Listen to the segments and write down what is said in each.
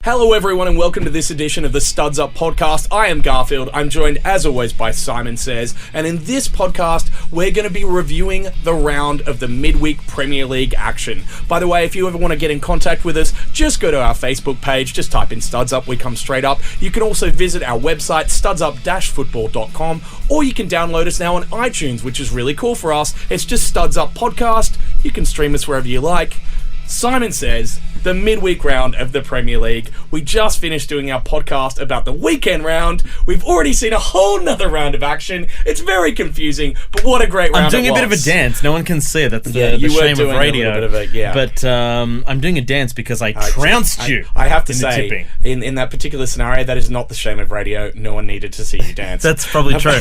Hello everyone and welcome to this edition of the StudsUp podcast. I am Garfield. I'm joined as always by Simon Says, and in this podcast we're going to be reviewing the round of the midweek Premier League action. By the way, if you ever want to get in contact with us, just go to our Facebook page, just type in StudsUp, we come straight up. You can also visit our website studsup-football.com, or you can download us now on iTunes, which is really cool for us. It's just StudsUp Podcast. You can stream us wherever you like. Simon Says, the midweek round of the Premier League. We just finished doing our podcast about the weekend round. We've already seen a whole nother round of action. It's very confusing, but what a great round. I'm doing it a bit of a dance. No one can see it. That's the shame of radio. But I'm doing a dance because I trounced you. I have to say, in that particular scenario, that is not the shame of radio. No one needed to see you dance. That's probably true.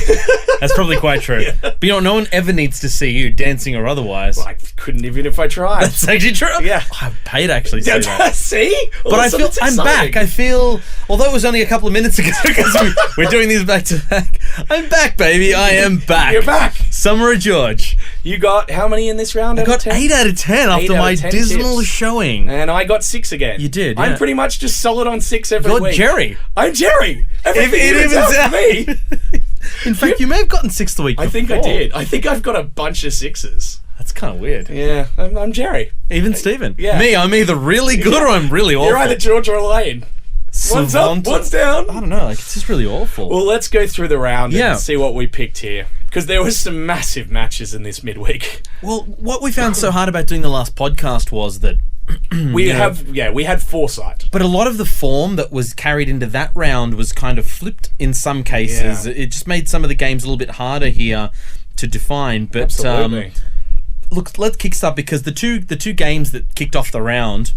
That's probably quite true. Yeah. But no one ever needs to see you dancing or otherwise. Well, I couldn't even if I tried. That's actually true. Yeah. I paid actually to see that. See? But I feel I'm back. I feel, although it was only a couple of minutes ago because we're doing these back to back. I'm back, baby. I am back. You're back. Summer George. You got how many in this round? I got 8 out of 10 after my dismal showing. And I got 6 again. You did. Yeah. I'm pretty much just solid on 6 every week. You're Jerry. I'm Jerry. Everything evens out for me. In fact, you may have gotten 6 the week before. I think I did. I think I've got a bunch of 6s. That's kind of weird. Yeah, I'm Jerry. Even Steven. Yeah. Me, I'm either really good or I'm really awful. You're either George or Elaine. One's up, one's down. I don't know, it's just really awful. Well, let's go through the round and see what we picked here. Because there was some massive matches in this midweek. Well, what we found so hard about doing the last podcast was that we had foresight. But a lot of the form that was carried into that round was kind of flipped in some cases. Yeah. It just made some of the games a little bit harder here to define. But absolutely. Look, let's kickstart because the two games that kicked off the round,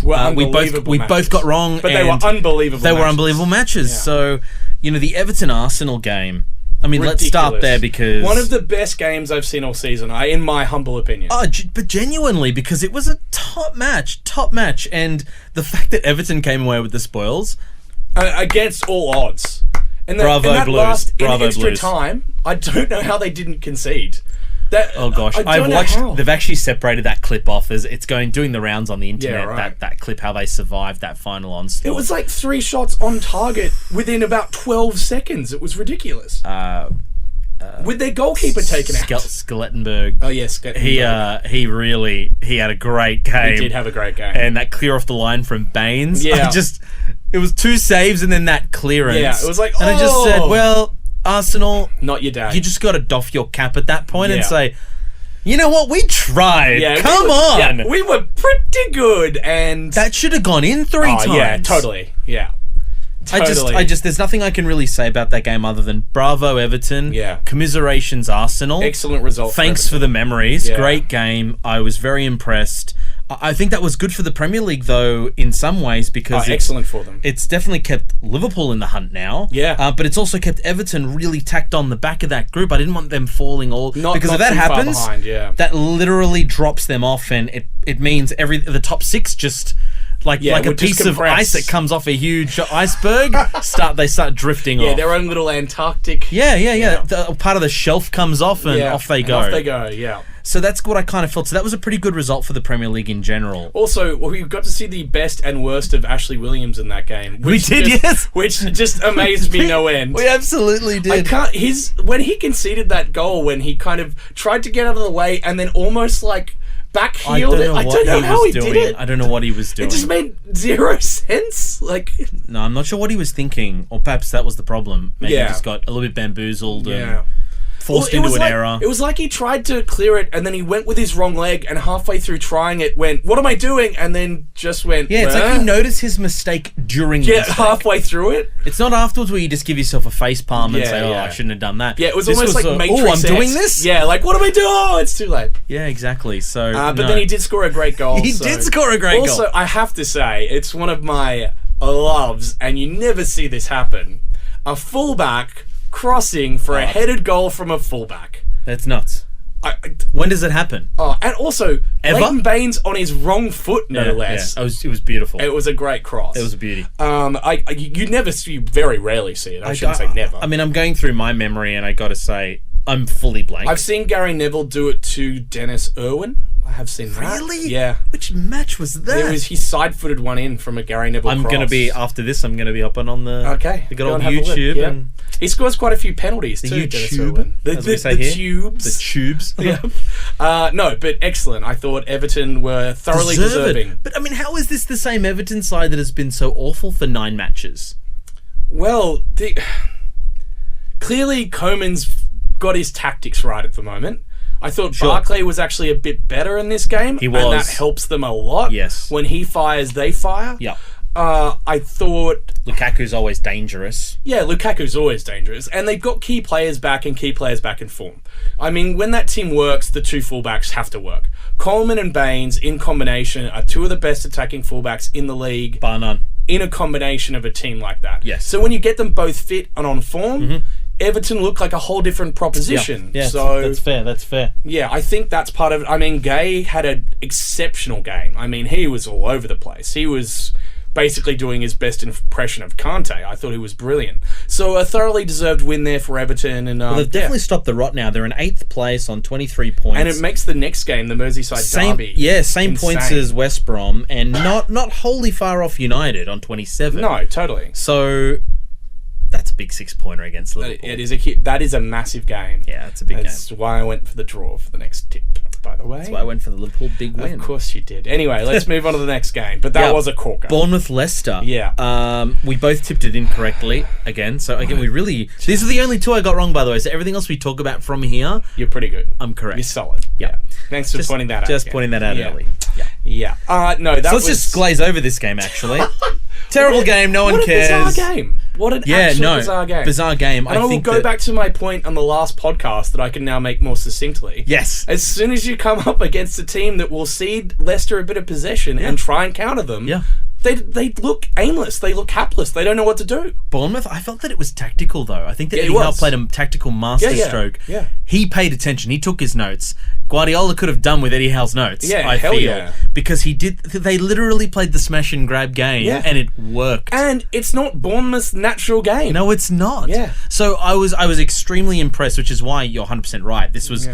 we both got wrong, but they were unbelievable. They were unbelievable matches. Yeah. So, the Everton Arsenal game. I mean, ridiculous. Let's start there because one of the best games I've seen all season, in my humble opinion. But genuinely, because it was a top match, and the fact that Everton came away with the spoils against all odds, and Bravo Blues. Bravo extra Blues. Time, I don't know how they didn't concede. Oh gosh, I've watched. They've actually separated that clip off as it's doing the rounds on the internet. Yeah, right. That clip, how they survived that final onslaught. It was like 3 shots on target within about 12 seconds. It was ridiculous. With their goalkeeper taken out, Sklettenberg. Oh yes, he had a great game. He did have a great game, and that clear off the line from Baines. Yeah, it was 2 saves and then that clearance. Yeah, it was like, and I just said, well, Arsenal, not your day. You just got to doff your cap at that point and say, you know what, we tried. Yeah, Come on. Yeah, we were pretty good, and that should have gone in 3 times. Yeah, totally. Yeah. Totally. I just, there's nothing I can really say about that game other than bravo Everton. Yeah. Commiserations Arsenal. Excellent result. Thanks for the memories. Yeah. Great game. I was very impressed. I think that was good for the Premier League, though, in some ways, because excellent for them. It's definitely kept Liverpool in the hunt now. Yeah. But it's also kept Everton really tacked on the back of that group. I didn't want them falling because if that happens, that literally drops them off, and it means the top 6 just like a piece of ice that comes off a huge iceberg. They start drifting off. Yeah, their own little Antarctic. Yeah. Part of the shelf comes off, and off they go. Off they go. Yeah. So that's what I kind of felt. So that was a pretty good result for the Premier League in general. Also, we got to see the best and worst of Ashley Williams in that game. Which just amazed me no end. We absolutely did. When he conceded that goal, when he kind of tried to get out of the way and then almost backheeled it. I don't know how he did it. I don't know what he was doing. It just made 0 sense. No, I'm not sure what he was thinking, or perhaps that was the problem. Maybe he just got a little bit bamboozled. Yeah. Forced into an error. It was like he tried to clear it and then he went with his wrong leg, and halfway through trying it went, what am I doing? And then just went, yeah, it's like you notice his mistake during the mistake. Halfway through it. It's not afterwards where you just give yourself a face palm and say, I shouldn't have done that. Yeah, it was almost like Matrix. I'm doing this? Yeah, what am I doing? Oh, it's too late. Yeah, exactly. So, but then he did score a great goal. He did score a great goal. Also, I have to say, it's one of my loves, and you never see this happen. A fullback crossing for a headed goal from a fullback. That's nuts. When does it happen? Oh, and also, Leighton Baines on his wrong foot, no less. Yeah. It was beautiful. It was a great cross. It was a beauty. You very rarely see it. I shouldn't say never. I mean, I'm going through my memory, and I got to say, I'm fully blank. I've seen Gary Neville do it to Dennis Irwin. I have seen that. Really? Yeah. Which match was that? He side-footed one in from a Gary Neville cross. After this, I'm going to be hopping on the good old YouTube. Yep. And he scores quite a few penalties too, Dennis Irwin. The tubes. The tubes. Yeah. No, but excellent. I thought Everton were thoroughly deserving. But, I mean, how is this the same Everton side that has been so awful for 9 matches? Well, clearly Koeman's got his tactics right at the moment. I thought Barclay was actually a bit better in this game. He was. And that helps them a lot. Yes. When he fires, they fire. Yeah. I thought... Lukaku's always dangerous. Yeah, Lukaku's always dangerous. And they've got key players back and key players back in form. I mean, when that team works, the 2 fullbacks have to work. Coleman and Baines, in combination, are 2 of the best attacking fullbacks in the league. Bar none. In a combination of a team like that. Yes. So when you get them both fit and on form... Everton look like a whole different proposition. Yeah, so that's fair. Yeah, I think that's part of it. I mean, Gay had an exceptional game. I mean, he was all over the place. He was basically doing his best impression of Kante. I thought he was brilliant. So a thoroughly deserved win there for Everton. And they've definitely stopped the rot now. They're in 8th place on 23 points. And it makes the next game, the Merseyside derby. Yeah, same points as West Brom, and not wholly far off United on 27. No, totally. So... That's a big 6-pointer against Liverpool. That is a massive game. Yeah, it's a big game. That's why I went for the draw for the next tip, by the way. That's why I went for the Liverpool big win. Of course you did. Anyway, let's move on to the next game. But that was a corker. Bournemouth-Leicester. Yeah. We both tipped it incorrectly again. So, again, we really... These are the only 2 I got wrong, by the way. So, everything else we talk about from here... You're pretty good. I'm correct. You're solid. Yeah. Thanks for pointing that out. Just pointing that out early. Yeah. No, that so let's just glaze over this game, actually. Terrible game. No one cares. What a bizarre game. What an bizarre game. Bizarre game. And I will go back to my point on the last podcast that I can now make more succinctly. Yes. As soon as you come up against a team that will cede Leicester a bit of possession and try and counter them, they look aimless. They look hapless. They don't know what to do. Bournemouth, I felt that it was tactical, though. I think that Eddie Howe played a tactical masterstroke. Yeah. He paid attention. He took his notes. Guardiola could have done with Eddie Howe's notes, I feel. Because he did... They literally played the smash and grab game, and it worked. And it's not Bournemouth's natural game. No, it's not. Yeah. So I was extremely impressed, which is why you're 100% right. This was...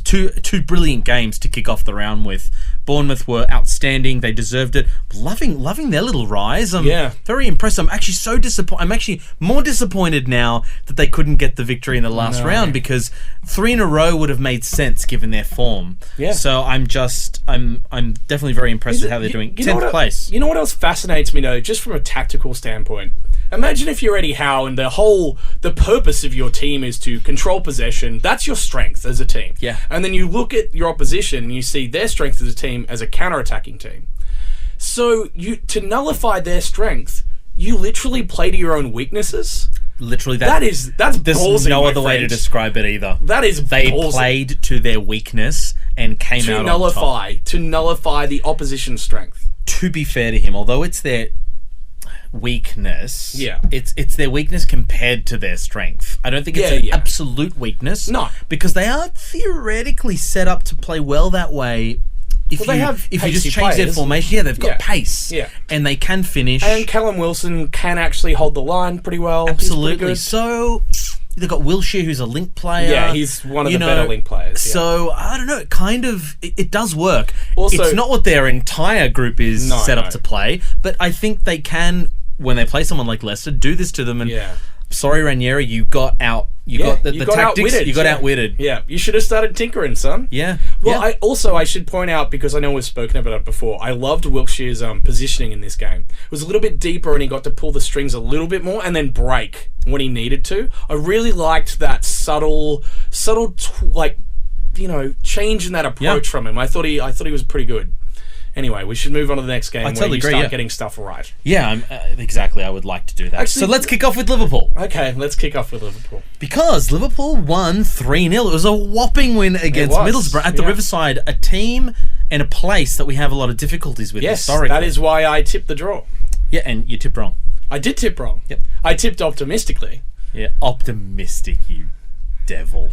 Two brilliant games to kick off the round with. Bournemouth were outstanding. They deserved it. Loving their little rise. I'm very impressed. I'm actually so disappointed. I'm actually more disappointed now that they couldn't get the victory in the last round, because 3 in a row would have made sense given their form. Yeah. So I'm definitely very impressed with how they're doing. 10th place. You know what else fascinates me though, just from a tactical standpoint? Imagine if you're Eddie Howe and the purpose of your team is to control possession. That's your strength as a team. Yeah. And then you look at your opposition and you see their strength as a team as a counter-attacking team. So to nullify their strength, you literally play to your own weaknesses. Literally, that's ballsy. There's no other way to describe it either. That is they ballsy. Played to their weakness and came out on top. To nullify the opposition's strength. To be fair to him, although it's their weakness, it's their weakness compared to their strength. I don't think it's an absolute weakness. No, because they are theoretically set up to play well that way. If you just change their formation, they've got pace, and they can finish. And Callum Wilson can actually hold the line pretty well. Absolutely. So they've got Wilshere, who's a link player. Yeah, he's one of the better link players. Yeah. So I don't know. It does work. Also, it's not what their entire group is set up to play, but I think they can, when they play someone like Leicester, do this to them. And sorry, Ranieri, you got out. You got the tactics. Outwitted. You got outwitted. Yeah, you should have started tinkering, son. Yeah. Well, I should point out, because I know we've spoken about it before, I loved Wilshere's positioning in this game. It was a little bit deeper, and he got to pull the strings a little bit more, and then break when he needed to. I really liked that subtle, change in that approach from him. I thought he was pretty good. Anyway, we should move on to the next game where you start getting stuff right. Yeah, exactly. I would like to do that. Actually, so let's kick off with Liverpool. Okay, let's kick off with Liverpool. Because Liverpool won 3-0. It was a whopping win against Middlesbrough at the Riverside, a team and a place that we have a lot of difficulties with historically. That is why I tipped the draw. Yeah, and you tipped wrong. I did tip wrong. Yep. I tipped optimistically. Yeah, optimistic, you devil.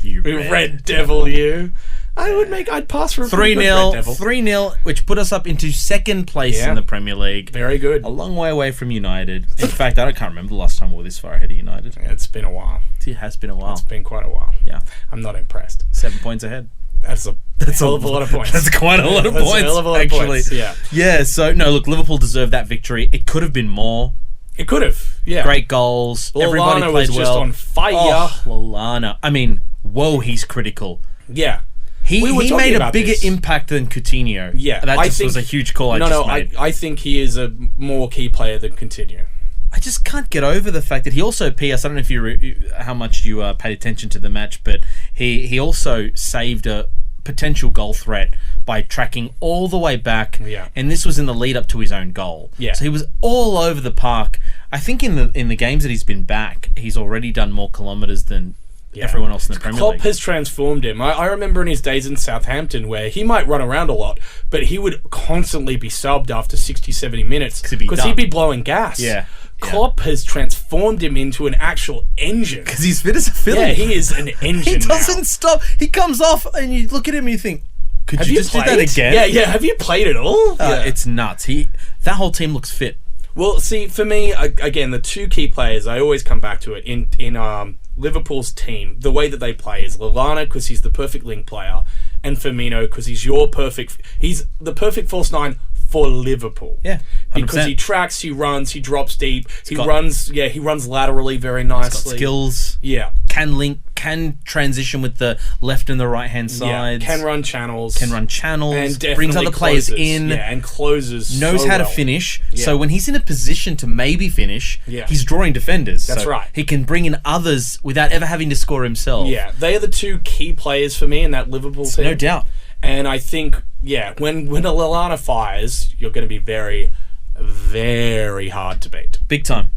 You red devil, you. I'd pass for a 3-0, 3-0, which put us up into second place in the Premier League. Very good. A long way away from United. In fact, I can't remember the last time we were this far ahead of United. It's been a while. It has been a while. It's been quite a while. Yeah. I'm not impressed. 7 points ahead. That's a hell of a lot of points. That's quite a lot of points, a hell of a lot actually. Of points, yeah. Yeah, so, no, look, Liverpool deserved that victory. It could have been more. It could have, yeah. Great goals. Everybody played was well. Just on fire. Oh, Lallana. I mean, whoa, he's critical. Yeah. He made a bigger impact than Coutinho. Yeah. That was a huge call I made. I think he is a more key player than Coutinho. I just can't get over the fact that he also, P.S., I don't know if how much you paid attention to the match, but he also saved a potential goal threat by tracking all the way back. Yeah. And this was in the lead up to his own goal. Yeah. So he was all over the park. I think in the games that he's been back, he's already done more kilometres than everyone else in the Premier League. Klopp has transformed him. I remember in his days in Southampton where he might run around a lot, but he would constantly be subbed after 60, 70 minutes because he'd be blowing gas. Yeah. Klopp has transformed him into an actual engine. Because he's fit as a fiddle. Yeah, he is an engine. He doesn't stop. He comes off and you look at him and you think, could you just do that again? Yeah. Have you played at all? It's nuts. That whole team looks fit. Well, see, for me, again, the two key players, I always come back to it, in Liverpool's team, the way that they play is Lallana, because he's the perfect link player, and Firmino, because he's the perfect false nine for Liverpool. Yeah, 100%. Because he tracks, he runs, he drops deep, he runs laterally very nicely. He's got skills. Yeah. Can link, can transition with the left and the right hand sides. Can run channels. And brings other players in. Yeah, and closes. Knows how to finish. Yeah. So when he's in a position to maybe finish, he's drawing defenders. That's right. He can bring in others without ever having to score himself. Yeah, they are the two key players for me in that Liverpool team. No doubt. And I think, when a Lallana fires, you're going to be very, very hard to beat. Big time.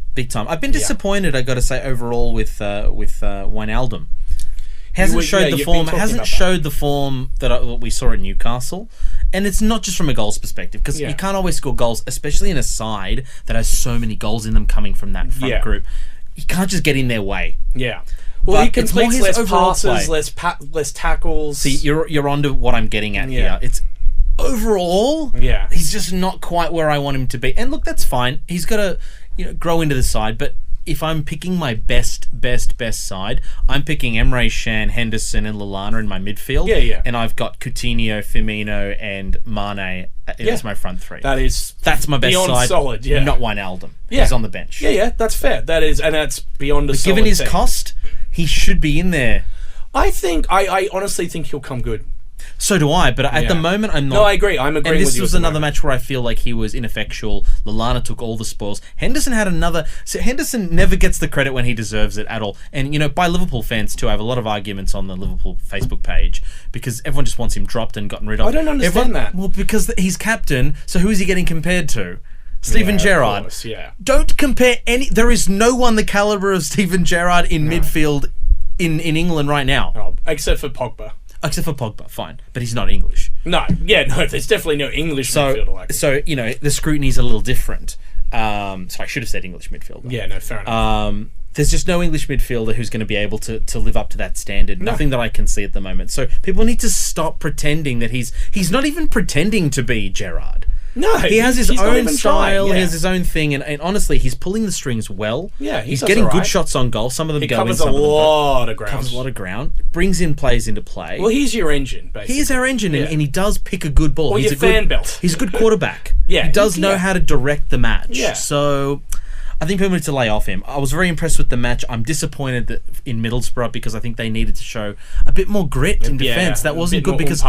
I've been disappointed, I got to say, overall with Wijnaldum. Hasn't showed the form that we saw at Newcastle, and it's not just from a goals perspective because you can't always score goals, especially in a side that has so many goals in them coming from that front group. You can't just get in their way. Yeah. Well, he completes less passes, less tackles. See, you're onto what I'm getting at here. It's overall, he's just not quite where I want him to be. And look, that's fine. He's got to grow into the side, but if I'm picking my best side, I'm picking Emre Can, Henderson, and Lallana in my midfield. Yeah. And I've got Coutinho, Firmino, and Mane as my front three. That's my best beyond side. Solid, yeah. Not Wijnaldum. Yeah. He's on the bench. Yeah, that's fair. That's beyond a solid. Given his cost, he should be in there. I honestly think he'll come good. So do I, but at the moment I'm not. No, I agree. I'm agreeing with you. And this was another match where I feel like he was ineffectual. Lallana took all the spoils. Henderson had another. So Henderson never gets the credit when he deserves it at all. And, by Liverpool fans too, I have a lot of arguments on the Liverpool Facebook page because everyone just wants him dropped and gotten rid of. I don't understand that. Well, because he's captain, so who is he getting compared to? Steven Gerrard. Of course, Don't compare any. There is no one the caliber of Steven Gerrard in midfield in England right now. Oh, except for Pogba. Except for Pogba, fine. But he's not English. No, there's definitely no English midfielder like him. So, the scrutiny's a little different. So I should have said English midfielder. Yeah, no, fair enough. There's just no English midfielder who's going to be able to live up to that standard. No. Nothing that I can see at the moment. So people need to stop pretending that he's not even pretending to be Gerrard. No, he has his own style. He has his own thing, and honestly, he's pulling the strings well. Yeah, he's getting good shots on goal. Some of them go in. Covers a lot of ground. Covers a lot of ground. Brings in players into play. Well, he's your engine, basically. He is our engine, and he does pick a good ball. Well, he's your fan belt. He's a good quarterback. Yeah, he does know how to direct the match. Yeah. So I think people need to lay off him. I was very impressed with the match. I'm disappointed in Middlesbrough because I think they needed to show a bit more grit in defence. That wasn't good because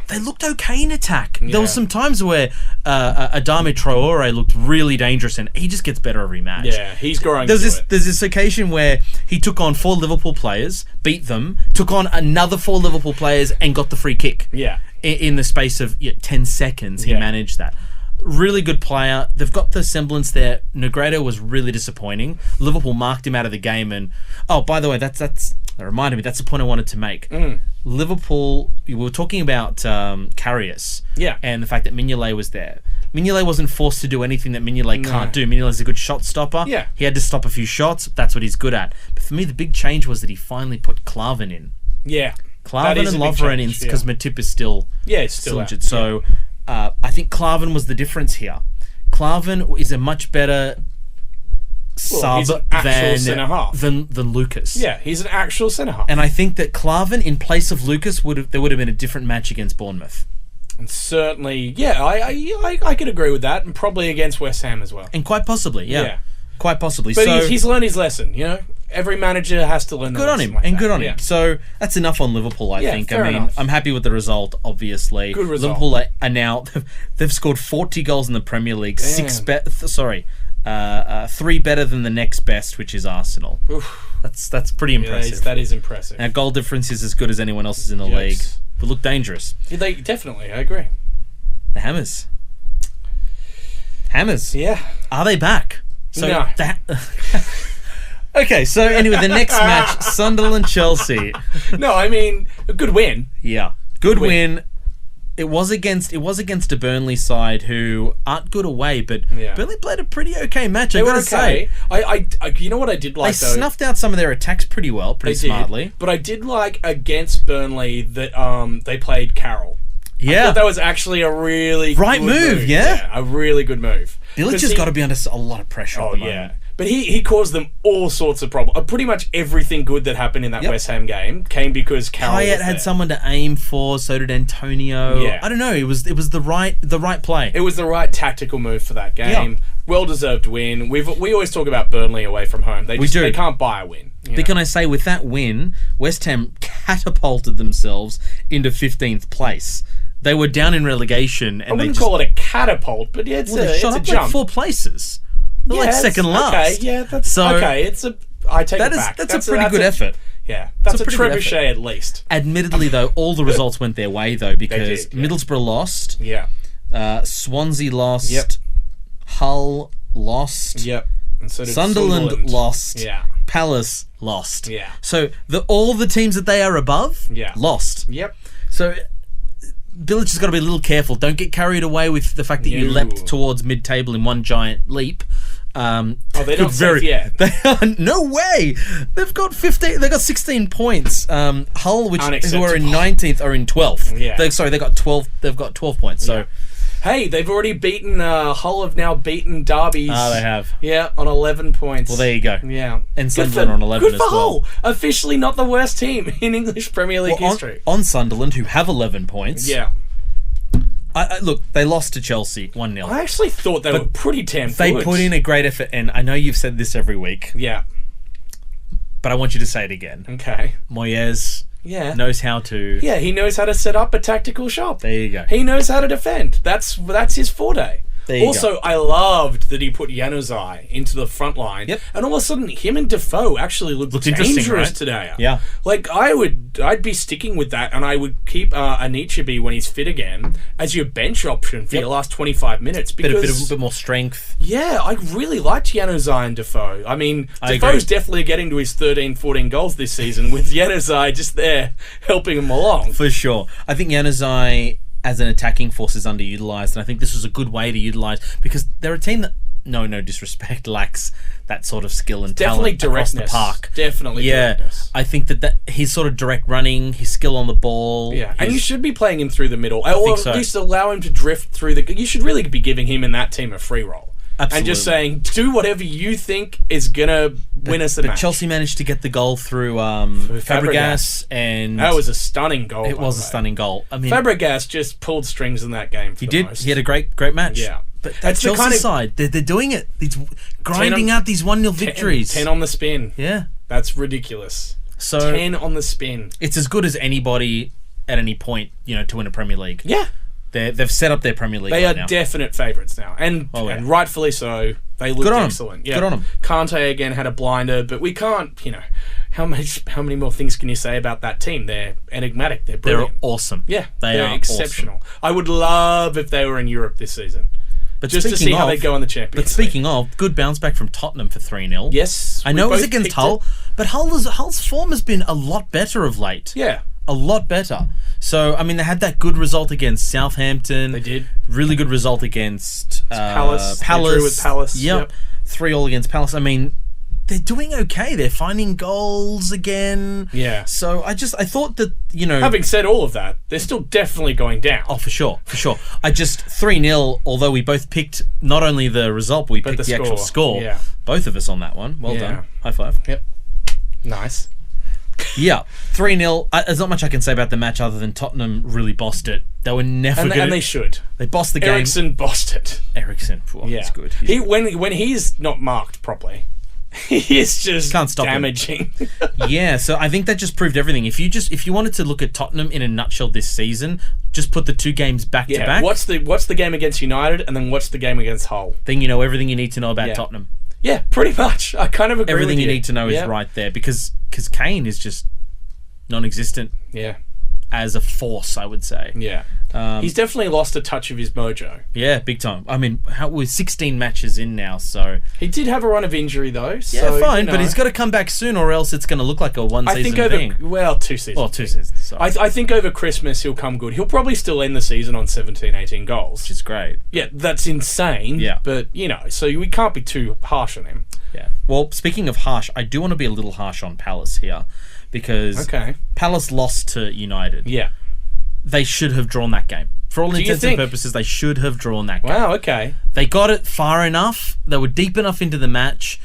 they looked okay in attack. Yeah. There was some times where Adama Traore looked really dangerous and he just gets better every match. Yeah, he's growing. There's this occasion where he took on 4 Liverpool players, beat them, took on another 4 Liverpool players and got the free kick. Yeah. In the space of 10 seconds, he managed that. Really good player. They've got the semblance there. Negredo was really disappointing. Liverpool marked him out of the game. And by the way, that reminded me. That's the point I wanted to make. Liverpool. We were talking about Karius. Yeah. And the fact that Mignolet was there. Mignolet wasn't forced to do anything that Mignolet can't do. Mignolet's a good shot stopper. Yeah. He had to stop a few shots. That's what he's good at. But for me, the big change was that he finally put Klavan in. Yeah. Klavan and Lovren in because Matip is still injured. So I think Klavan was the difference here. Klavan is a much better sub than Lucas. Yeah, he's an actual centre half. And I think that Klavan in place of Lucas there would have been a different match against Bournemouth. And certainly, I could agree with that, and probably against West Ham as well. And quite possibly, quite possibly. But he's learned his lesson, you know? Every manager has to learn. Good on him, and good on him. So that's enough on Liverpool, I think. I mean, enough. I'm happy with the result, obviously. Good result. Liverpool are now, they've scored 40 goals in the Premier League, 3 better than the next best, which is Arsenal. Oof. That's pretty impressive. That is impressive. Our goal difference is as good as anyone else's in the league. We look dangerous. Yeah, definitely, I agree. The Hammers. Yeah. Are they back? So no. Okay, so anyway, the next match, Sunderland-Chelsea. No, I mean, a good win. Yeah, good win. It was against a Burnley side who aren't good away, but Burnley played a pretty okay match. I gotta say, I you know what I did like? They snuffed out some of their attacks pretty well, smartly. But I did like against Burnley that they played Carroll. Yeah, I thought that was actually a really good move. Yeah, a really good move. Bilic has got to be under a lot of pressure at the moment. But he caused them all sorts of problems. Pretty much everything good that happened in that West Ham game came because Carroll was there. had someone to aim for, so did Antonio. Yeah. I don't know, it was the right play. It was the right tactical move for that game. Yeah. Well-deserved win. We always talk about Burnley away from home. They can't buy a win. But can I say, with that win, West Ham catapulted themselves into 15th place. They were down in relegation. And I wouldn't call it a catapult, but it's they shot up jump. Like 4 places. They're like second last. Okay, yeah, that's okay. I take it back. That's a pretty good effort. Yeah, that's a trebuchet at least. Admittedly, though, all the results went their way, though, because Middlesbrough lost. Yeah. Swansea lost. Yep. Hull lost. Yep. And so did Sunderland lost. Yeah. Palace lost. Yeah. So all the teams that they are above lost. Yep. So Bilic has got to be a little careful. Don't get carried away with the fact that you leapt towards mid-table in one giant leap. They're not safe yet. No way. They've got 15. They got 16 points. Hull, who are in 19th, are in 12th. Yeah. They got 12. They've got 12 points. So. Hey, they've already beaten. Hull have now beaten Derby's. They have. Yeah, on 11 points. Well, there you go. Yeah, and Sunderland on 11 as well. Good for Hull. Officially not the worst team in English Premier League history. On Sunderland, who have 11 points. Yeah. Look, they lost to Chelsea 1-0. I actually thought they were pretty damn good. They put in a great effort, and I know you've said this every week. Yeah. But I want you to say it again. Okay. Moyes knows how to... Yeah, he knows how to set up a tactical shop. There you go. He knows how to defend. That's his forte. Also, I loved that he put Januzaj into the front line. Yep. And all of a sudden, him and Defoe actually looked dangerous today. Yeah. Like, I'd be sticking with that, and I would keep Anichebe when he's fit again as your bench option for your last 25 minutes. Because, a bit more strength. Yeah, I really liked Januzaj and Defoe. I mean, Defoe's definitely getting to his 13, 14 goals this season with Januzaj just there helping him along. For sure. I think Januzaj as an attacking force is underutilized, and I think this was a good way to utilize, because they're a team that, no disrespect, lacks that sort of skill and talent across the park. Definitely directness. I think that his sort of direct running, his skill on the ball. Yeah, and you should be playing him through the middle. Or at least allow him to drift through the... You should really be giving him and that team a free roll. Absolutely. And just saying, do whatever you think is going to win us the match. But Chelsea managed to get the goal through Fabregas, and... That was a stunning goal. It was a stunning goal. I mean, Fabregas just pulled strings in that game for the most. He had a great match. Yeah. But that's Chelsea's kind of side. They're doing it. It's grinding out these 1-0 victories. 10 on the spin. Yeah. That's ridiculous. So 10 on the spin. It's as good as anybody at any point, to win a Premier League. Yeah. They've set up their Premier League. They are definite favourites now, and rightfully so. They look excellent. Yeah. Good on them. Kante again had a blinder, but we can't. How many more things can you say about that team? They're enigmatic. They're brilliant. They're awesome. Yeah, they're exceptional. Awesome. I would love if they were in Europe this season, but just to see how they go in the Champions League. But speaking of, good bounce back from Tottenham for 3-0. Yes, I know it was against Hull, but Hull's form has been a lot better of late. Yeah. A lot better. So, I mean, they had that good result against Southampton. They did. Really good result against Palace. Palace. They drew with Palace. Yep. 3-3 against Palace. I mean, they're doing okay. They're finding goals again. Yeah. So I thought that, Having said all of that, they're still definitely going down. Oh, for sure. I just 3-0, although we both picked not only the result, but we picked the actual score. Yeah. Both of us on that one. Well done. High five. Yep. Nice. Yeah, 3-0. There's not much I can say about the match other than Tottenham really bossed it. They were never good. And they should. They bossed the game. Eriksen bossed it. Eriksen, that's good. When he's not marked properly, he is just can't stop damaging. Yeah, so I think that just proved everything. If you wanted to look at Tottenham in a nutshell this season, just put the two games back to back. What's the game against United, and then what's the game against Hull? Then you know everything you need to know about Tottenham. Yeah, pretty much. I kind of agree everything with you need to know is right there because Kane is just non-existent. Yeah. As a force, I would say. Yeah. He's definitely lost a touch of his mojo. Yeah, big time. I mean, we're 16 matches in now, so... He did have a run of injury, though. Yeah, fine, but he's got to come back soon or else it's going to look like a one-season thing. 2 seasons. Well, 2 seasons, sorry. I think over Christmas he'll come good. He'll probably still end the season on 17, 18 goals. Which is great. Yeah, that's insane. Yeah. But, so we can't be too harsh on him. Yeah. Well, speaking of harsh, I do want to be a little harsh on Palace here because Palace lost to United. Yeah. They should have drawn that game. For all intents and purposes, they should have drawn that game. Wow, okay. They got it far enough. They were deep enough into the match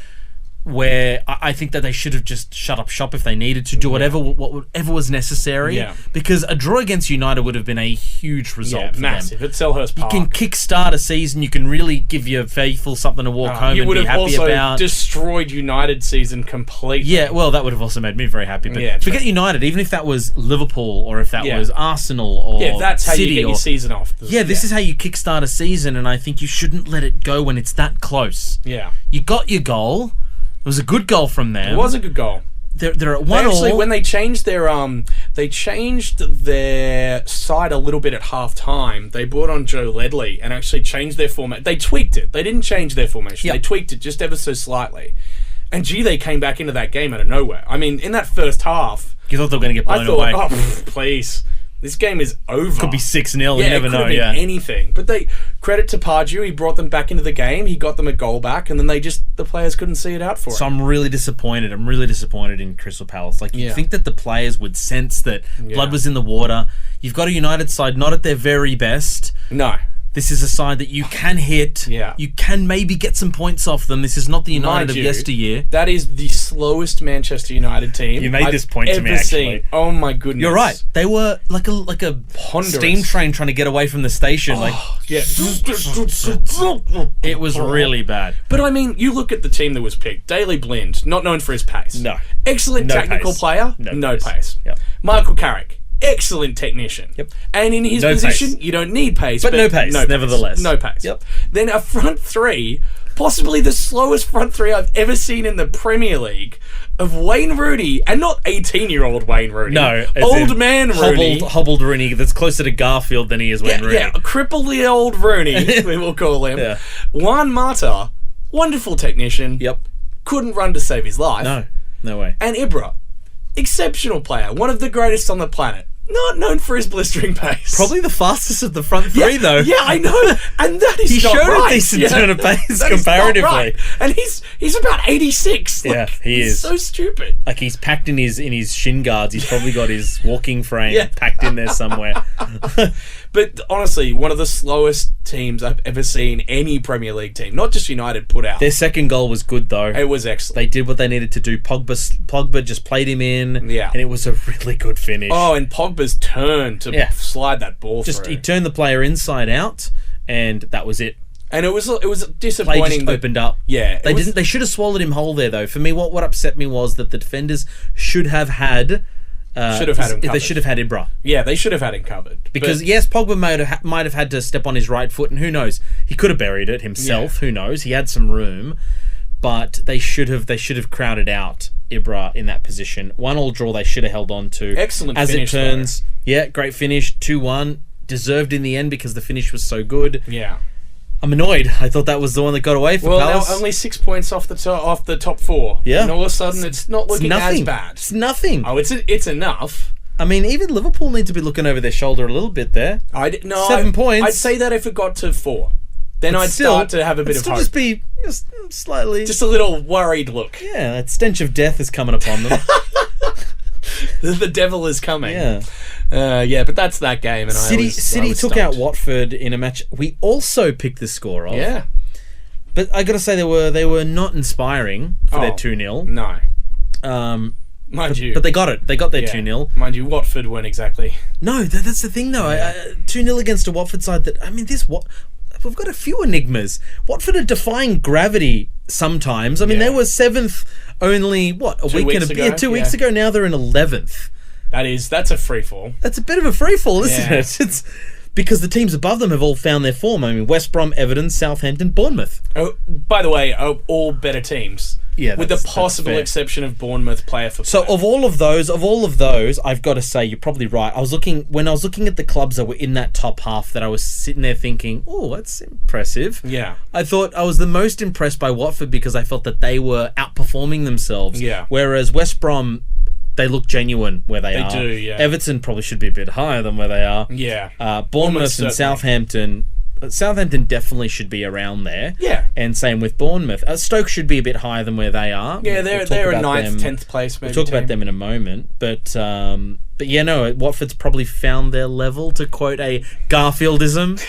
where I think that they should have just shut up shop if they needed to do whatever was necessary. Yeah. Because a draw against United would have been a huge result for massive. them. At Selhurst Park. You can kickstart a season. You can really give your faithful something to walk home and be happy about. You would have also destroyed United season completely. Yeah, well, that would have also made me very happy. But forget United. Even if that was Liverpool or if that was Arsenal or that's how City you get your season off. This is how you kickstart a season, and I think you shouldn't let it go when it's that close. Yeah. You got your goal. It was a good goal from them. It was a good goal. They're at 1-1. When they changed their side a little bit at half time, they brought on Joe Ledley and actually changed their format. They tweaked it. They didn't change their formation. They tweaked it just ever so slightly. And they came back into that game out of nowhere. I mean, in that first half, you thought they were going to get blown away. Oh, please. This game is over. Could be 6-0. You never know. Yeah, anything. But credit to Pardew. He brought them back into the game. He got them a goal back, and then the players couldn't see it out for it. So I'm really disappointed. I'm really disappointed in Crystal Palace. You'd think that the players would sense that blood was in the water. You've got a United side not at their very best. No. This is a side that you can hit. Yeah. You can maybe get some points off them. This is not the United of yesteryear. That is the slowest Manchester United team you made this point to me, actually. Oh my goodness. You're right. They were like a steam train trying to get away from the station. It was really bad. But I mean, you look at the team that was picked. Daley Blind, not known for his pace. No. Excellent technical player. No pace. Yep. Michael Carrick. Excellent technician. Yep. And in his position, you don't need pace. But no pace, nevertheless. No pace. Yep. Then a front three, possibly the slowest front three I've ever seen in the Premier League, of Wayne Rooney, and not 18-year-old Wayne Rooney. No. Old man Rooney. Hobbled Rooney that's closer to Garfield than he is Wayne Rooney. Yeah, crippled old Rooney, we will call him. Yeah. Juan Mata, wonderful technician. Yep. Couldn't run to save his life. No way. And Ibra, exceptional player, one of the greatest on the planet. Not known for his blistering pace. Probably the fastest of the front three, though. Yeah, I know. And that is not right. He showed a decent turn of pace comparatively. Right. And he's about 86. Yeah, he is. He's so stupid. He's packed in his shin guards. He's probably got his walking frame packed in there somewhere. But honestly, one of the slowest teams I've ever seen any Premier League team, not just United, put out. Their second goal was good, though. It was excellent. They did what they needed to do. Pogba just played him in. Yeah. And it was a really good finish. Oh, and Pogba's turn to slide that ball through. He turned the player inside out, and that was it. And it was disappointing. Play just opened up. Yeah. They should have swallowed him whole there, though. For me, what upset me was that the defenders should have had... should have had him covered. They should have had Ibra. Yeah, they should have had him covered. Because, yes, Pogba might have had to step on his right foot, and who knows? He could have buried it himself. Yeah. Who knows? He had some room. But they should have crowded out Ibra in that position. 1-1 draw they should have held on to. Excellent As finish, it turns, great finish. 2-1. Deserved in the end because the finish was so good. Yeah. I'm annoyed. I thought that was the one that got away for Palace. Now only 6 points off the top four. Yeah. And all of a sudden it's not looking as bad. It's nothing. Oh, it's enough. I mean, even Liverpool need to be looking over their shoulder a little bit there. 7 points. I'd say that if it got to 4. then I'd start to have a bit of hope. Just be slightly... Just a little worried look. Yeah, that stench of death is coming upon them. The devil is coming. Yeah. But that's that game. And City took out Watford in a match we also picked the score of. Yeah. But I got to say, they were not inspiring for their 2-0. No. Mind you. But they got it. They got their 2-0. Mind you, Watford weren't exactly... No, that's the thing, though. 2-0 against a Watford side that... I mean, we've got a few enigmas. Watford are defying gravity sometimes. I mean, they were 7th only, two weeks ago. Now they're in 11th. That's a free fall. That's a bit of a free fall, isn't it? It's because the teams above them have all found their form. I mean, West Brom, Everton, Southampton, Bournemouth. Oh, by the way, all better teams. Yeah, with the possible exception of Bournemouth player for player. So of all of those, I've got to say you're probably right. When I was looking at the clubs that were in that top half, that I was sitting there thinking, oh, that's impressive. Yeah. I thought I was the most impressed by Watford because I felt that they were outperforming themselves. Yeah. Whereas West Brom, they look genuine where they are. They do, yeah. Everton probably should be a bit higher than where they are. Yeah. Bournemouth and Southampton. Southampton definitely should be around there. Yeah. And same with Bournemouth. Stoke should be a bit higher than where they are. Yeah, they're a 9th, 10th place maybe. We'll talk about them in a moment. But yeah, no, Watford's probably found their level, to quote a Garfieldism.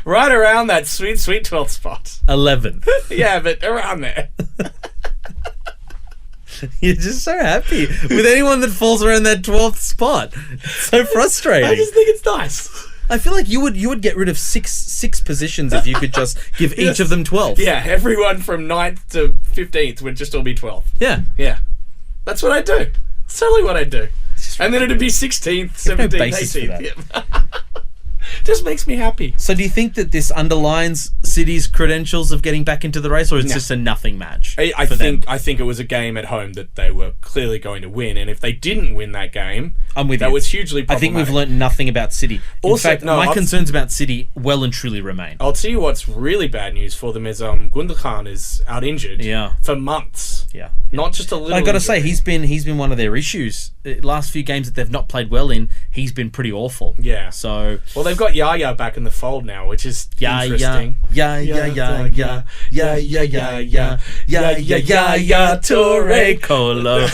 Right around that sweet 12th spot. 11th. Yeah, but around there. You're just so happy with anyone that falls around that 12th spot. It's so frustrating. I just think it's nice. I feel like you would get rid of six positions if you could just give each of them 12. Yeah, everyone from 9th to 15th would just all be 12th. Yeah. Yeah. That's what I do. That's totally what I do. And then it'd be 16th, 17th, 18th. Yeah. Just makes me happy. So do you think that this underlines City's credentials of getting back into the race, or is it just a nothing match? I think it was a game at home that they were clearly going to win, and if they didn't win that game, that was hugely problematic. I think we've learnt nothing about City. In fact, my concerns about City well and truly remain. I'll tell you what's really bad news for them is Gundogan is out injured for months. Yeah. Not just a little. I got to say, he's been one of their issues. Last few games that they've not played well in, he's been pretty awful. Yeah. So they've got Yaya back in the fold now, which is interesting. Toure Colo.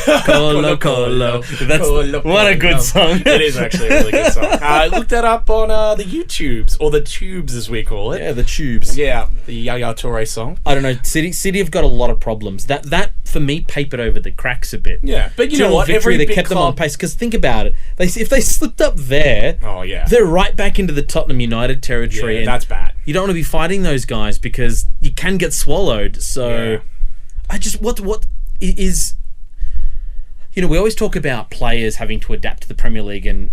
What a good song. It is actually a really good song. Look that up on the YouTubes, or the tubes as we call it. Yeah, the tubes. Yeah, the Yaya Toure song. I don't know. City have got a lot of problems. That for me papered over the cracks a bit. Yeah, but you know what? They kept them on pace, because think about it. If they slipped up there, they're right back into the Tottenham United territory. Yeah, that's bad. You don't want to be fighting those guys because you can get swallowed. So, I just what is. You know, we always talk about players having to adapt to the Premier League, and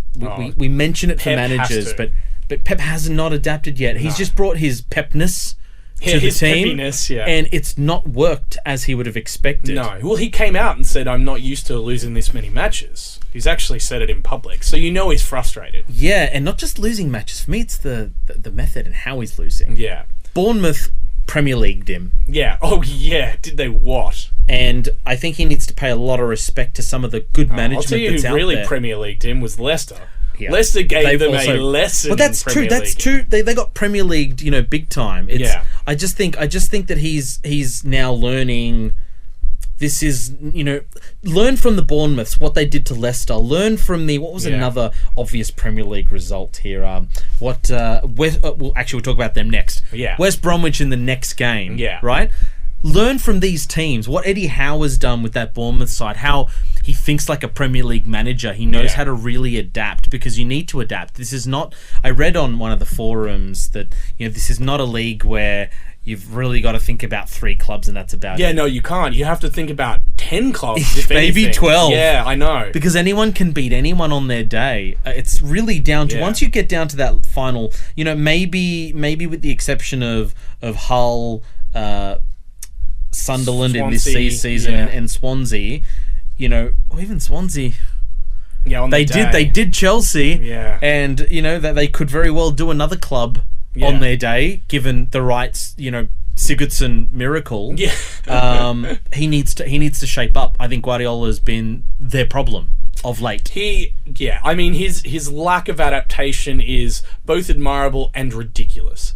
we mention it for managers, but Pep has not adapted yet. He's just brought his pepness to the team, and it's not worked as he would have expected. No. Well, he came out and said, I'm not used to losing this many matches. He's actually said it in public, so you know he's frustrated. Yeah, and not just losing matches. For me, it's the method and how he's losing. Yeah. Bournemouth Premier Leagued him. Yeah. Oh, yeah. Did they what? And I think he needs to pay a lot of respect to some of the good management I'll tell you that's who out really there. Premier Leagued him was Leicester. Yeah. Leicester gave them a lesson. Well, that's true. That's true. They got Premier Leagued, big time. I just think that he's now learning. This is, learn from the Bournemouths, what they did to Leicester. Learn from another obvious Premier League result here? We'll talk about them next. Yeah. West Bromwich in the next game. Yeah. Right? Learn from these teams. What Eddie Howe has done with that Bournemouth side, how he thinks like a Premier League manager. He knows how to really adapt, because you need to adapt. This is not... I read on one of the forums that, this is not a league where you've really got to think about 3 clubs and that's about it. Yeah, no, you can't. You have to think about 10 clubs, if maybe anything. 12. Yeah, I know. Because anyone can beat anyone on their day. It's really down to... Once you get down to that final, maybe with the exception of Hull... Sunderland Swansea, in this season and Swansea, or even Swansea. Yeah, they did Chelsea, and that they could very well do another club on their day, given the rights, Sigurdsson miracle. Yeah. He needs to shape up. I think Guardiola's been their problem of late. His lack of adaptation is both admirable and ridiculous.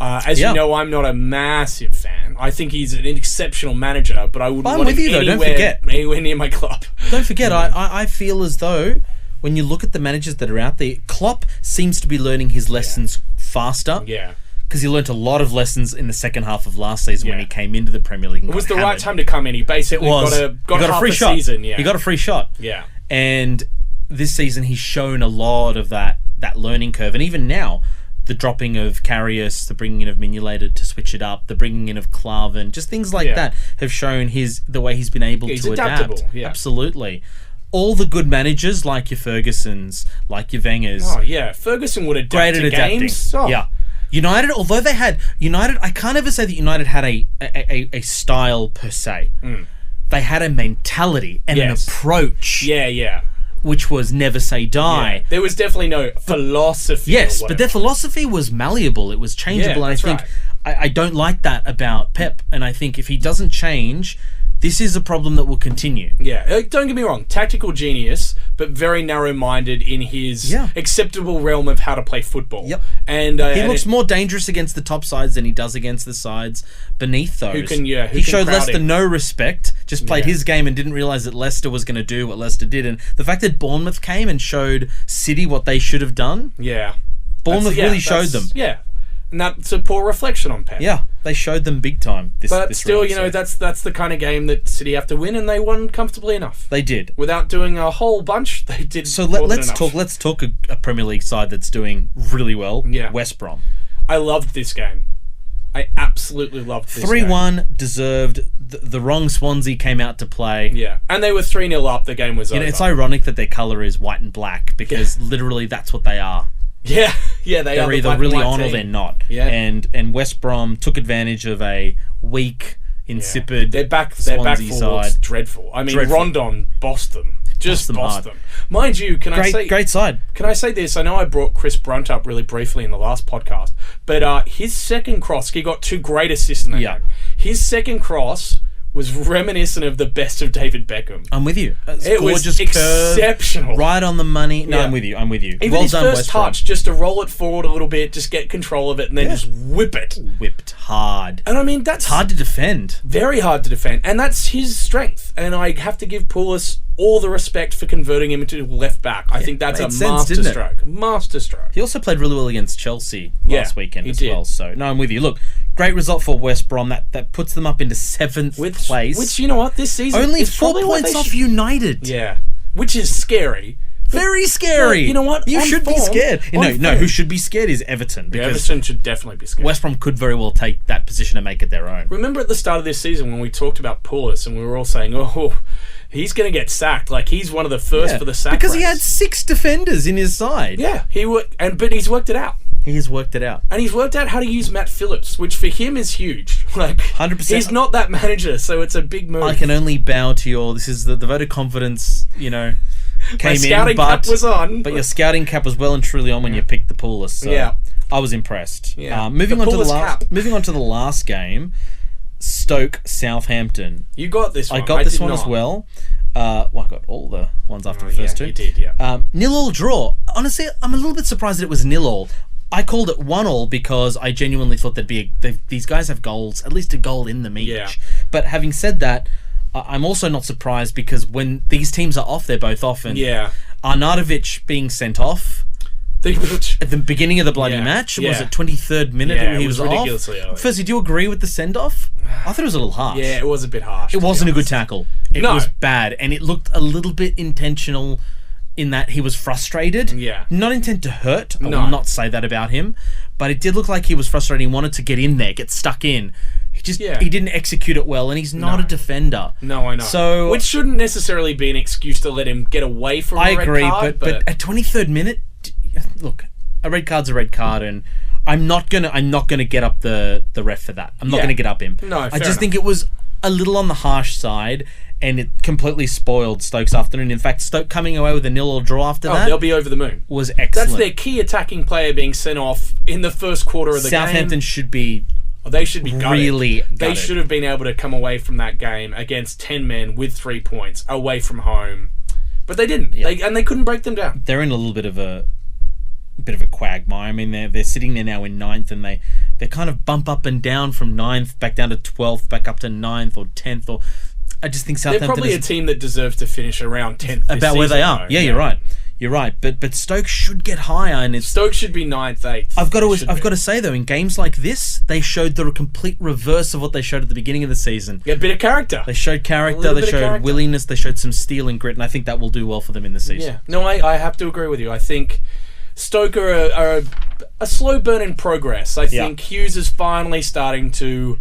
As you know, I'm not a massive fan. I think he's an exceptional manager, but I wouldn't want him anywhere near my club. Don't forget, I feel as though when you look at the managers that are out there, Klopp seems to be learning his lessons faster. Yeah. Because he learnt a lot of lessons in the second half of last season when he came into the Premier League. It was the right time to come in. He basically got a free shot. Season. Yeah. He got a free shot. Yeah. And this season he's shown a lot of that learning curve. And even now, the dropping of Karius, the bringing in of Mignolet to switch it up, the bringing in of Klavan, just things like that have shown the way he's been able to adapt. Yeah. Absolutely. All the good managers, like your Fergusons, like your Wengers. Oh, yeah. Ferguson would adapt to games. Oh. Yeah. United, although they had... I can't ever say that United had a style per se. They had a mentality and an approach. Yeah. Which was never say die. Yeah. There was definitely no philosophy. Yes, but their philosophy was malleable. It was changeable. And I think I don't like that about Pep. And I think if he doesn't change, this is a problem that will continue. Yeah, don't get me wrong. Tactical genius, but very narrow-minded in his acceptable realm of how to play football. Yep. And he looks more dangerous against the top sides than he does against the sides beneath those. He showed Leicester no respect, just played his game and didn't realise that Leicester was going to do what Leicester did. And the fact that Bournemouth came and showed City what they should have done. Yeah. Bournemouth really showed them. Yeah. And that's a poor reflection on Pep. Yeah, they showed them big time. This still, round, that's the kind of game that City have to win, and they won comfortably enough. They did. Without doing a whole bunch, they did. So let's talk a Premier League side that's doing really well. Yeah. West Brom. I loved this game. I absolutely loved this 3-1, game. deserved. The wrong Swansea came out to play. Yeah, and they were 3-0 up. The game was over. It's ironic that their colour is white and black because literally that's what they are. Yeah, they're either really on team. or they're not. Yeah. And West Brom took advantage of a weak, insipid their back Swansea forward's side. dreadful. I mean, Rondon bossed them. Just bossed them. Mind you, great side. Can I say this? I know I brought Chris Brunt up really briefly in the last podcast, but his second cross, he got 2 great assists in that game. His second cross was reminiscent of the best of David Beckham. I'm with you. It was exceptional. Right on the money. No, I'm with you. Even his first touch, just to roll it forward a little bit, just get control of it, and then just whip it. Whipped hard. And I mean, that's hard to defend. Very hard to defend. And that's his strength. And I have to give Pulis all the respect for converting him into left back. I think that's a masterstroke. Masterstroke. He also played really well against Chelsea last weekend as well. So, no, I'm with you. Look, great result for West Brom. That puts them up into 7th place. Which, you know what, this season... Only 4 points off United. Yeah. Which is scary. Very scary. You know what? You should be scared. No, who should be scared is Everton. Because Everton should definitely be scared. West Brom could very well take that position and make it their own. Remember at the start of this season when we talked about Pulis and we were all saying, he's going to get sacked. Like, he's one of the first for the sack because race. He had 6 defenders in his side. Yeah, but he's worked it out. He has worked it out. And he's worked out how to use Matt Phillips, which for him is huge. 100%. He's not that manager, so it's a big move. I can only bow to your... This is the vote of confidence, came My scouting cap was on. But your scouting cap was well and truly on when you picked the Pulis. So I was impressed. Yeah. Moving on to the last game, Stoke Southampton. You got this one. I got this one as well. I got all the ones after the first two. You did, yeah. 0-0 draw. Honestly, I'm a little bit surprised that it was 0-0. I called it 1-1 because I genuinely thought these guys have goals, at least a goal in them each. Yeah. But having said that, I'm also not surprised because when these teams are off, they're both off. And Arnautovic being sent off at the beginning of the bloody match, was it 23rd minute he was ridiculously off? early. Firstly, do you agree with the send-off? I thought it was a little harsh. Yeah, it was a bit harsh. It wasn't a good tackle. It was bad, and it looked a little bit intentional in that he was frustrated. Yeah. Not intent to hurt. I will not say that about him, but it did look like he was frustrated. He wanted to get in there, get stuck in. He didn't execute it well, and he's not a defender. No, I know. So, which shouldn't necessarily be an excuse to let him get away from a red card. But at 23rd minute, look, a red card's a red card, and I'm not gonna get up the ref for that. I'm not gonna get up him. No, I just think it was a little on the harsh side, and it completely spoiled Stoke's afternoon. In fact, Stoke coming away with a 0-0 draw after that, they'll be over the moon. Was excellent. That's their key attacking player being sent off in the first quarter of the game. Southampton should be. They should be gutted. Really gutted. They should have been able to come away from that game against 10 men with 3 points away from home. But they didn't. Yeah. They couldn't break them down. They're in a little bit of a bit of a quagmire. I mean, they're sitting there now in 9th, and they kind of bump up and down from 9th, back down to 12th, back up to 9th or 10th. Or I just think Southampton... They're probably a team that deserves to finish around 10th this about where they are. Though. Yeah, you're right. You're right, but Stoke should get higher, and Stoke should be 9th, 8th. I've got to say though, in games like this, they showed the complete reverse of what they showed at the beginning of the season. Yeah, a bit of character. They showed character. They showed willingness. They showed some steel and grit, and I think that will do well for them in the season. Yeah, no, I have to agree with you. I think Stoke are a slow burn in progress. I think Hughes is finally starting to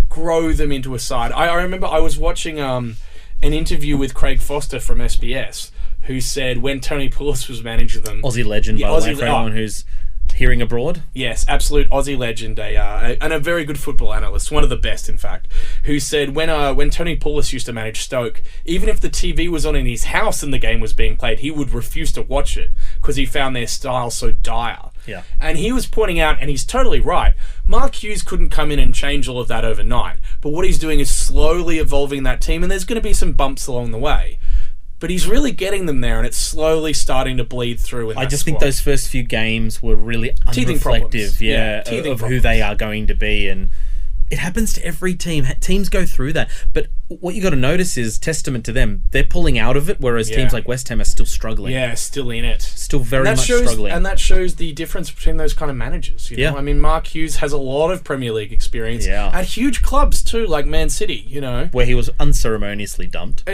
grow them into a side. I remember I was watching an interview with Craig Foster from SBS, who said when Tony Pulis was managing them... Aussie legend, by the way, for anyone who's hearing abroad. Yes, absolute Aussie legend, and a very good football analyst, one of the best, in fact, who said when Tony Pulis used to manage Stoke, even if the TV was on in his house and the game was being played, he would refuse to watch it because he found their style so dire. Yeah. And he was pointing out, and he's totally right, Mark Hughes couldn't come in and change all of that overnight, but what he's doing is slowly evolving that team, and there's going to be some bumps along the way. But he's really getting them there, and it's slowly starting to bleed through in that I just squad. think those first few games were really unreflective of who they are going to be, and it happens to every team. Teams go through that, but what you got to notice is testament to them. They're pulling out of it, whereas teams like West Ham are still struggling. Yeah, still in it. Still very much struggling. And that shows the difference between those kind of managers. You know? I mean, Mark Hughes has a lot of Premier League experience at huge clubs too, like Man City, you know. Where he was unceremoniously dumped.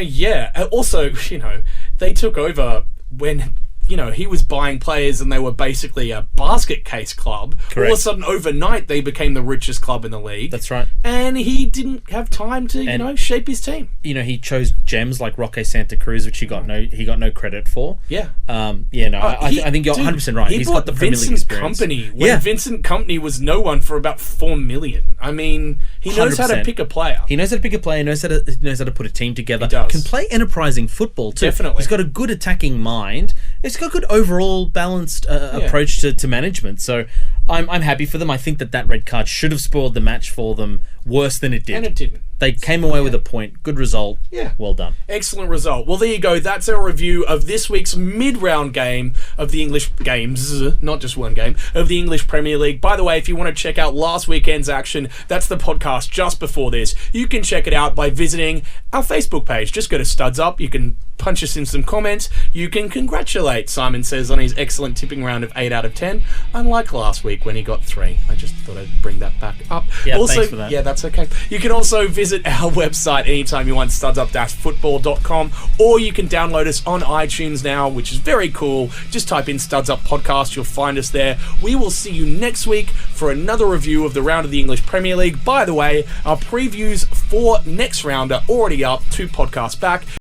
Also, you know, they took over when... You know, he was buying players and they were basically a basket case club. Correct. All of a sudden, overnight, they became the richest club in the league. That's right. And he didn't have time to, shape his team. You know, he chose gems like Roque Santa Cruz, which he got no credit for. Yeah. I think you're 100% right. He's got the Premier League experience. Company when Vincent Kompany was no one for about $4 million. I mean, he knows 100%. How to pick a player. He knows how to pick a player. Knows how to put a team together. He does. Can play enterprising football too. Definitely. He's got a good attacking mind. It's got a good overall balanced approach to management. So I'm happy for them. I think that red card should have spoiled the match for them worse than it did. And it didn't. They came away with a point. Good result. Yeah. Well done. Excellent result. Well, there you go. That's our review of this week's mid-round game of the English games, not just one game, of the English Premier League. By the way, if you want to check out last weekend's action, that's the podcast just before this. You can check it out by visiting our Facebook page. Just go to StudsUp. You can punch us in some comments. You can congratulate Simon Says on his excellent tipping round of 8 out of 10, unlike last week when he got 3. I just thought I'd bring that back up. Yeah, thanks for that. Yeah, that's okay. You can also visit our website anytime you want, studsup-football.com, or you can download us on iTunes now, which is very cool. Just type in StudsUp Podcast, you'll find us there. We will see you next week for another review of the round of the English Premier League. By the way, our previews for next round are already up 2 podcasts back.